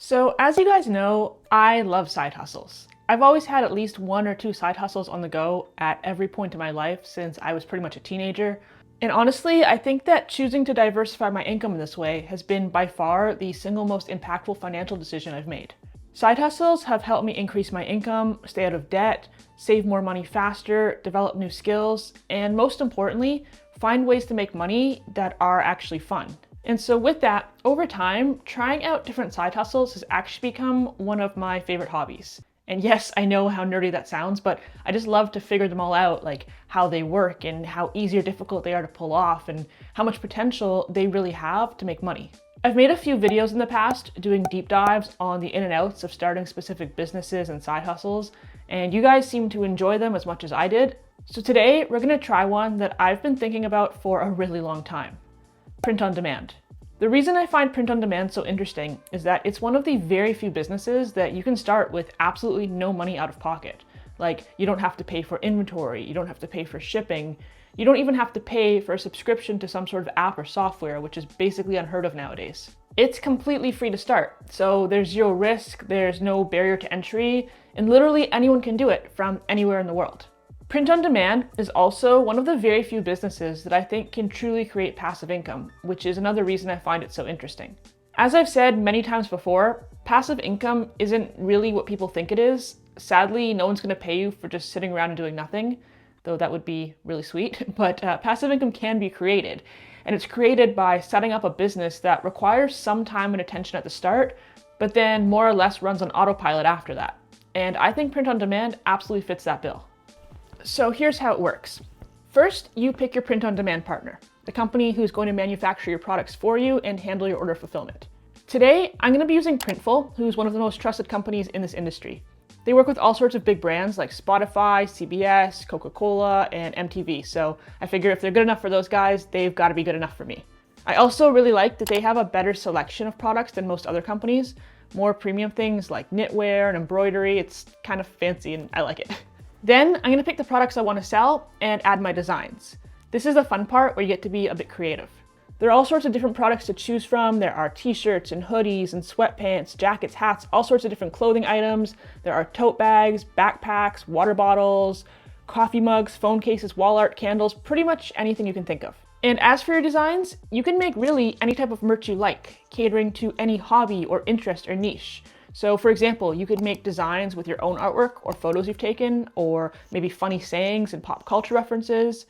So as you guys know, I love side hustles. I've always had at least one or two side hustles on the go at every point in my life since I was pretty much a teenager. And honestly, I think that choosing to diversify my income in this way has been by far the single most impactful financial decision I've made. Side hustles have helped me increase my income, stay out of debt, save more money faster, develop new skills, and most importantly, find ways to make money that are actually fun. And so with that, over time, trying out different side hustles has actually become one of my favorite hobbies. And yes, I know how nerdy that sounds, but I just love to figure them all out, like how they work and how easy or difficult they are to pull off and how much potential they really have to make money. I've made a few videos in the past doing deep dives on the in and outs of starting specific businesses and side hustles, and you guys seem to enjoy them as much as I did. So today, we're gonna try one that I've been thinking about for a really long time. Print on demand. The reason I find print on demand so interesting is that it's one of the very few businesses that you can start with absolutely no money out of pocket. Like, you don't have to pay for inventory, you don't have to pay for shipping, you don't even have to pay for a subscription to some sort of app or software, which is basically unheard of nowadays. It's completely free to start, so there's zero risk, there's no barrier to entry, and literally anyone can do it from anywhere in the world. Print on demand is also one of the very few businesses that I think can truly create passive income, which is another reason I find it so interesting. As I've said many times before, passive income isn't really what people think it is. Sadly, no one's going to pay you for just sitting around and doing nothing, though that would be really sweet. But passive income can be created, and it's created by setting up a business that requires some time and attention at the start, but then more or less runs on autopilot after that. And I think print on demand absolutely fits that bill. So here's how it works. First, you pick your print-on-demand partner, the company who's going to manufacture your products for you and handle your order fulfillment. Today, I'm going to be using Printful, who's one of the most trusted companies in this industry. They work with all sorts of big brands like Spotify, CBS, Coca-Cola, and MTV, so I figure if they're good enough for those guys, they've got to be good enough for me. I also really like that they have a better selection of products than most other companies, more premium things like knitwear and embroidery. It's kind of fancy and I like it. Then I'm going to pick the products I want to sell and add my designs. This is the fun part where you get to be a bit creative. There are all sorts of different products to choose from. There are t-shirts and hoodies and sweatpants, jackets, hats, all sorts of different clothing items. There are tote bags, backpacks, water bottles, coffee mugs, phone cases, wall art, candles, pretty much anything you can think of. And as for your designs, you can make really any type of merch you like, catering to any hobby or interest or niche. So for example, you could make designs with your own artwork or photos you've taken, or maybe funny sayings and pop culture references.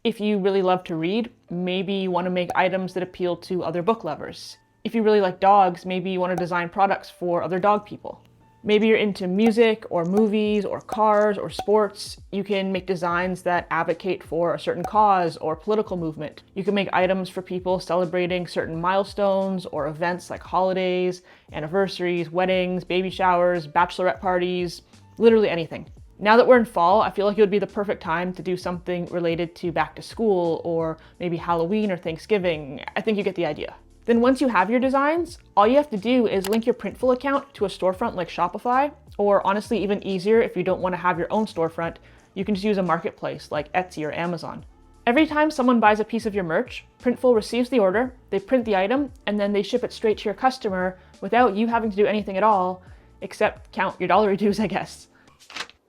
If you really love to read, maybe you want to make items that appeal to other book lovers. If you really like dogs, maybe you want to design products for other dog people. Maybe you're into music or movies or cars or sports. You can make designs that advocate for a certain cause or political movement. You can make items for people celebrating certain milestones or events like holidays, anniversaries, weddings, baby showers, bachelorette parties, literally anything. Now that we're in fall, I feel like it would be the perfect time to do something related to back to school or maybe Halloween or Thanksgiving. I think you get the idea. Then once you have your designs, all you have to do is link your Printful account to a storefront like Shopify, or honestly even easier if you don't want to have your own storefront, you can just use a marketplace like Etsy or Amazon. Every time someone buys a piece of your merch, Printful receives the order, they print the item, and then they ship it straight to your customer without you having to do anything at all, except count your dollary dues, I guess.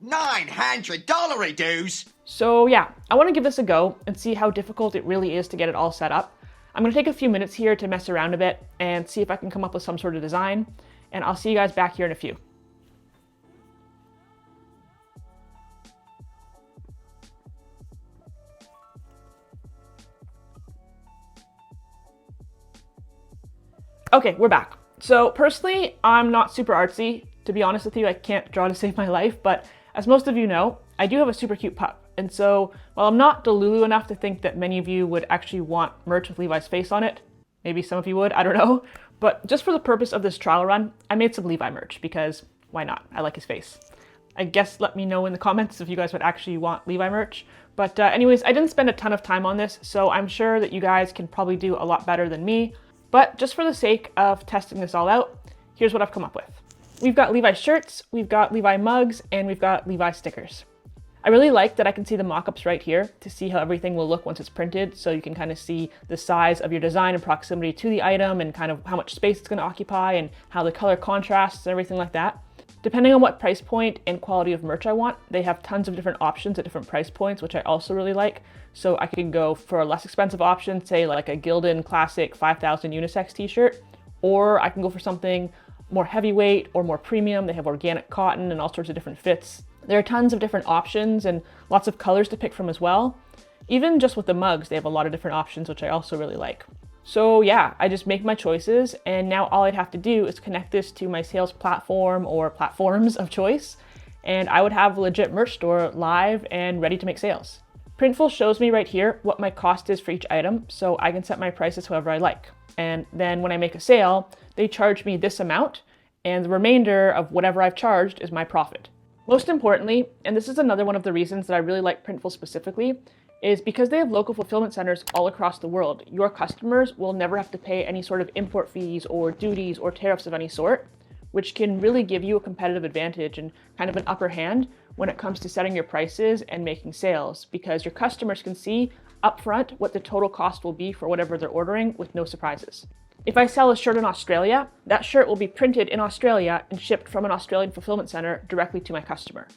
$900 dues! So yeah, I want to give this a go and see how difficult it really is to get it all set up. I'm going to take a few minutes here to mess around a bit and see if I can come up with some sort of design, and I'll see you guys back here in a few. Okay, we're back. So personally, I'm not super artsy. To be honest with you, I can't draw to save my life, but as most of you know, I do have a super cute pup. And so, while I'm not delulu enough to think that many of you would actually want merch with Levi's face on it, maybe some of you would, I don't know, but just for the purpose of this trial run, I made some Levi merch because why not? I like his face. I guess let me know in the comments if you guys would actually want Levi merch. But anyways, I didn't spend a ton of time on this, so I'm sure that you guys can probably do a lot better than me. But just for the sake of testing this all out, here's what I've come up with. We've got Levi shirts, we've got Levi mugs, and we've got Levi stickers. I really like that I can see the mockups right here to see how everything will look once it's printed, so you can kind of see the size of your design and proximity to the item and kind of how much space it's going to occupy and how the color contrasts and everything like that. Depending on what price point and quality of merch I want, they have tons of different options at different price points, which I also really like. So I can go for a less expensive option, say like a Gildan Classic 5000 unisex t-shirt, or I can go for something more heavyweight or more premium. They have organic cotton and all sorts of different fits. There are tons of different options and lots of colors to pick from as well. Even just with the mugs, they have a lot of different options, which I also really like. So yeah, I just make my choices, and now all I'd have to do is connect this to my sales platform or platforms of choice, and I would have a legit merch store live and ready to make sales. Printful shows me right here what my cost is for each item, so I can set my prices however I like. And then when I make a sale, they charge me this amount, and the remainder of whatever I've charged is my profit. Most importantly, and this is another one of the reasons that I really like Printful specifically, is because they have local fulfillment centers all across the world. Your customers will never have to pay any sort of import fees or duties or tariffs of any sort, which can really give you a competitive advantage and kind of an upper hand when it comes to setting your prices and making sales, because your customers can see upfront what the total cost will be for whatever they're ordering with no surprises. If I sell a shirt in Australia, that shirt will be printed in Australia and shipped from an Australian fulfillment center directly to my customer.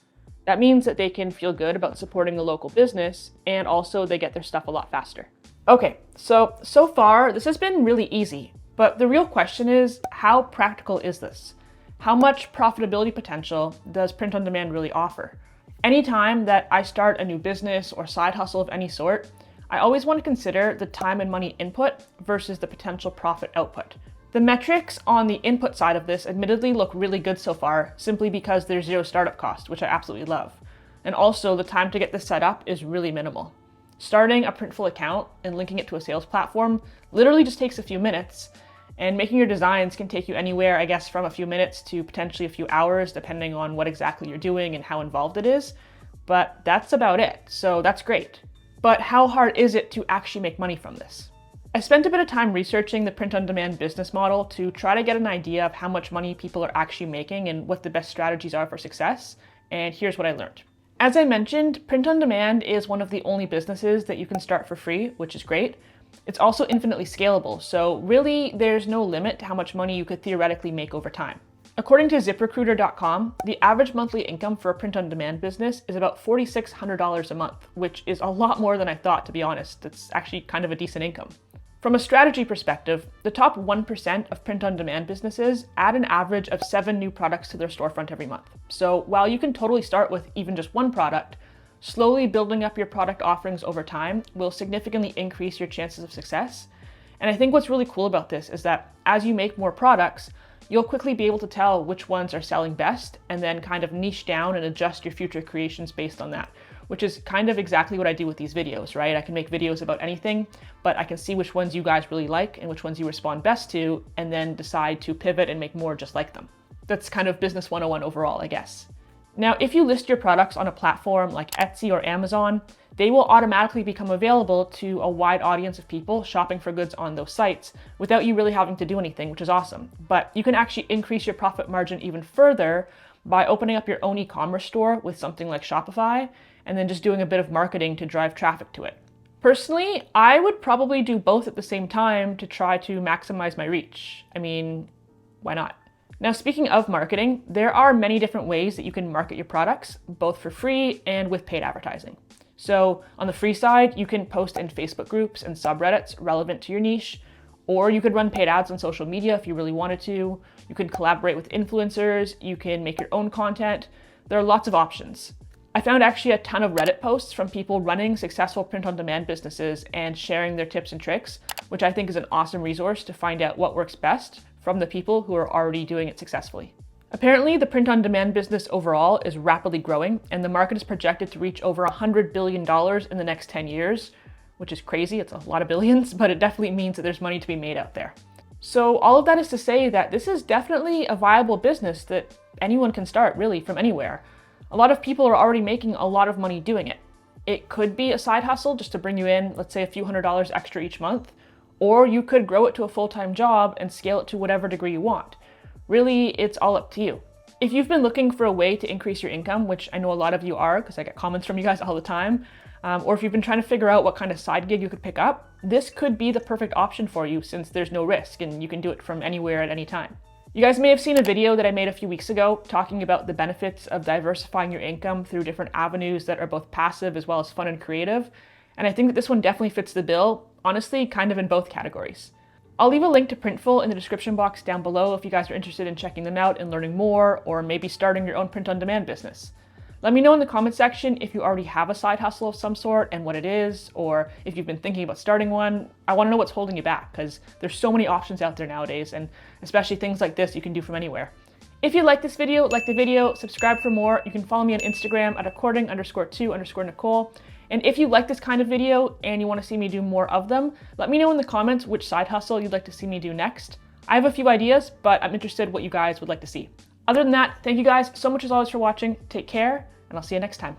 That means that they can feel good about supporting the local business, and also they get their stuff a lot faster. Okay, so far this has been really easy, but the real question is, how practical is this? How much profitability potential does print on demand really offer? Anytime that I start a new business or side hustle of any sort, I always want to consider the time and money input versus the potential profit output. The metrics on the input side of this admittedly look really good so far, simply because there's zero startup cost, which I absolutely love. And also the time to get this set up is really minimal. Starting a Printful account and linking it to a sales platform literally just takes a few minutes, and making your designs can take you anywhere, I guess, from a few minutes to potentially a few hours, depending on what exactly you're doing and how involved it is. But that's about it, so that's great. But how hard is it to actually make money from this? I spent a bit of time researching the print-on-demand business model to try to get an idea of how much money people are actually making and what the best strategies are for success, and here's what I learned. As I mentioned, print-on-demand is one of the only businesses that you can start for free, which is great. It's also infinitely scalable, so really there's no limit to how much money you could theoretically make over time. According to ZipRecruiter.com, the average monthly income for a print-on-demand business is about $4,600 a month, which is a lot more than I thought, to be honest. It's actually kind of a decent income. From a strategy perspective, the top 1% of print-on-demand businesses add an average of 7 new products to their storefront every month. So while you can totally start with even just one product, slowly building up your product offerings over time will significantly increase your chances of success. And I think what's really cool about this is that as you make more products, you'll quickly be able to tell which ones are selling best and then kind of niche down and adjust your future creations based on that, which is kind of exactly what I do with these videos, right? I can make videos about anything, but I can see which ones you guys really like and which ones you respond best to, and then decide to pivot and make more just like them. That's kind of business 101 overall, I guess. Now, if you list your products on a platform like Etsy or Amazon, they will automatically become available to a wide audience of people shopping for goods on those sites without you really having to do anything, which is awesome. But you can actually increase your profit margin even further by opening up your own e-commerce store with something like Shopify, and then just doing a bit of marketing to drive traffic to it. Personally, I would probably do both at the same time to try to maximize my reach. I mean, why not? Now, speaking of marketing, there are many different ways that you can market your products, both for free and with paid advertising. So on the free side, you can post in Facebook groups and subreddits relevant to your niche, or you could run paid ads on social media if you really wanted to. You can collaborate with influencers, you can make your own content. There are lots of options. I found actually a ton of Reddit posts from people running successful print-on-demand businesses and sharing their tips and tricks, which I think is an awesome resource to find out what works best from the people who are already doing it successfully. Apparently, the print-on-demand business overall is rapidly growing, and the market is projected to reach over $100 billion in the next 10 years, which is crazy. It's a lot of billions, but it definitely means that there's money to be made out there. So all of that is to say that this is definitely a viable business that anyone can start, really, from anywhere. A lot of people are already making a lot of money doing it. It could be a side hustle just to bring you in, let's say, a few $100s extra each month, or you could grow it to a full-time job and scale it to whatever degree you want. Really, it's all up to you. If you've been looking for a way to increase your income, which I know a lot of you are because I get comments from you guys all the time, or if you've been trying to figure out what kind of side gig you could pick up, this could be the perfect option for you since there's no risk and you can do it from anywhere at any time. You guys may have seen a video that I made a few weeks ago talking about the benefits of diversifying your income through different avenues that are both passive as well as fun and creative, and I think that this one definitely fits the bill, honestly, kind of in both categories. I'll leave a link to Printful in the description box down below if you guys are interested in checking them out and learning more, or maybe starting your own print-on-demand business. Let me know in the comment section if you already have a side hustle of some sort and what it is, or if you've been thinking about starting one. I want to know what's holding you back, because there's so many options out there nowadays, and especially things like this you can do from anywhere. If you like this video, like the video, subscribe for more. You can follow me on Instagram at according_to_Nicole. And if you like this kind of video and you want to see me do more of them, let me know in the comments which side hustle you'd like to see me do next. I have a few ideas, but I'm interested what you guys would like to see. Other than that, thank you guys so much as always for watching. Take care, and I'll see you next time.